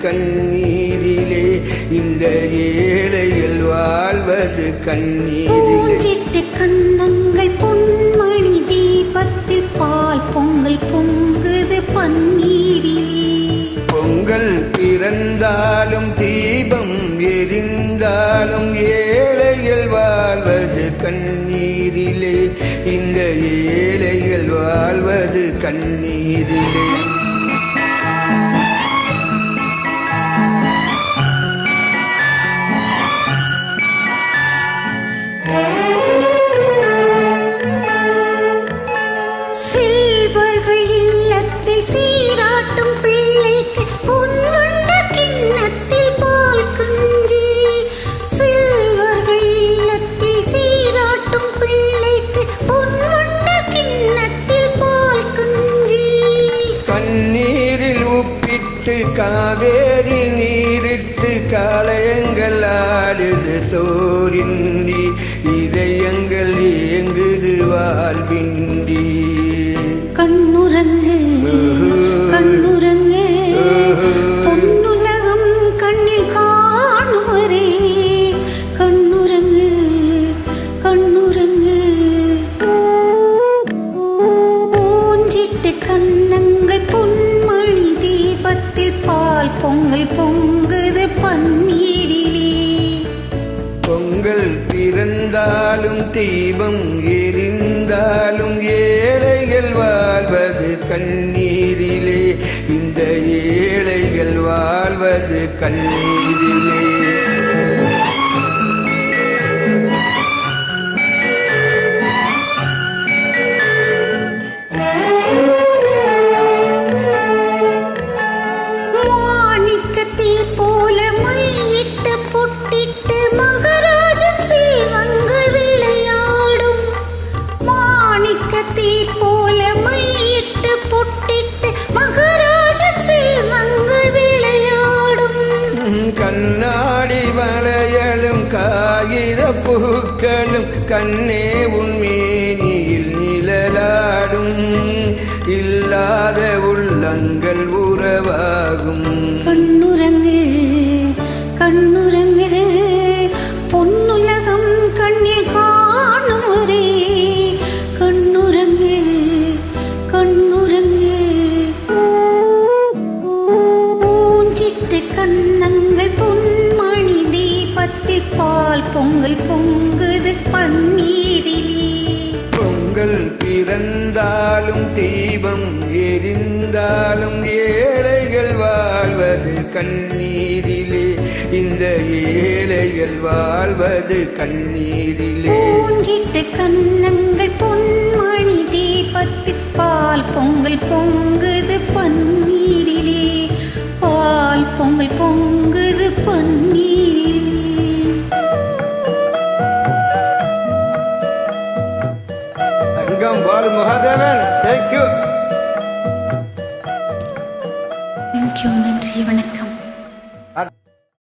கண்ணீரிலே, இந்த ஏழைகள் வாழ்வது கண்ணீரிலே. கன்னங்கள் பொன்மணி தீபத்தில் பால் பொங்கல் பொங்குது பன்னீரிலே. பொங்கல் பிறந்தாலும் தீபம் எரிந்தாலும் ஏழைகள் வாழ்வது கண்ணீரிலே, இந்த ஏழைகள் வாழ்வது கண்ணீரிலே. செல்வர்கள் இல்லத்தில் சீராட்டும் பிள்ளைக்கு பொன்வண்ண கிண்ணத்தில் பால் கஞ்சி. செல்வர்கள் இல்லத்தில் சீராட்டும் பிள்ளைக்கு பொன்வண்ண கிண்ணத்தில் பால் கஞ்சி. கண்ணீரில் உப்பிட்டு காவேரி நீரிட்டு காளையங்கள் ஆடுது தோரின்றி, இதயங்கள் ஏங்குது வாழ்வின்றி. கண்ணுரங்கு கண்ணுரங்கு பொன்னுலகம் கண்ணில் காணுவரே. கண்ணுரங்கு கண்ணுரங்கு பூஞ்சிட்டு கன்னங்கள் பொன்மணி தீபத்தில் பால் பொங்கல் பொங்குது பன்னீரிலே. பொங்கல் பிறந்தாலும் தீபம் எரிந்தாலும் ஏழைகள் வாழ்வது கண்ணீரிலே, இந்த ஏழைகள் வாழ்வது கண்ணீரிலே. மாணிக்கத்தீ போல மையிட்டு பொட்டிட்டு மகராஜன் செல்வங்கள் விளையாடும். மாணிக்கத்தீ போல மையிட்டு பொட்டிட்டு மகராஜன் செல்வங்கள் விளையாடும். கண்ணாடி வளையலும் காகித பூக்களும் கண்ணே உன்மேனியில் நிழலாடும், இல்லாத உள்ளங்கள் உறவாகும். கண்ணுரங்கு கண்ணுரங்கு பொன்னுலகம் கண்ணில் காணுவரே. கண்ணுரங்கு கண்ணுரங்கு பூஞ்சிட்டு கன்னங்கள் பொன்மணி தீபத்தில் பால் பொங்கல் பொங்குது பன்னீரிலே. பொங்கல் பிறந்தாலும் தீபம் எரிந்தாலும் ஏழைகள் வாழ்வது கண்ணீரிலே, இந்த ஏழைகள் வாழ்வது கண்ணீரிலே. பூஞ்சிட்டு கன்னங்கள் பொன்மணி தீபத்தில் பால் பொங்கல் பொங்குது பன்னீரிலே. பால் பொங்கல் பொங்குது பன்னீரிலே. அங்கம் வாழ் மகாதேவன். தேங்க்யூ. நன்றி, வணக்கம்.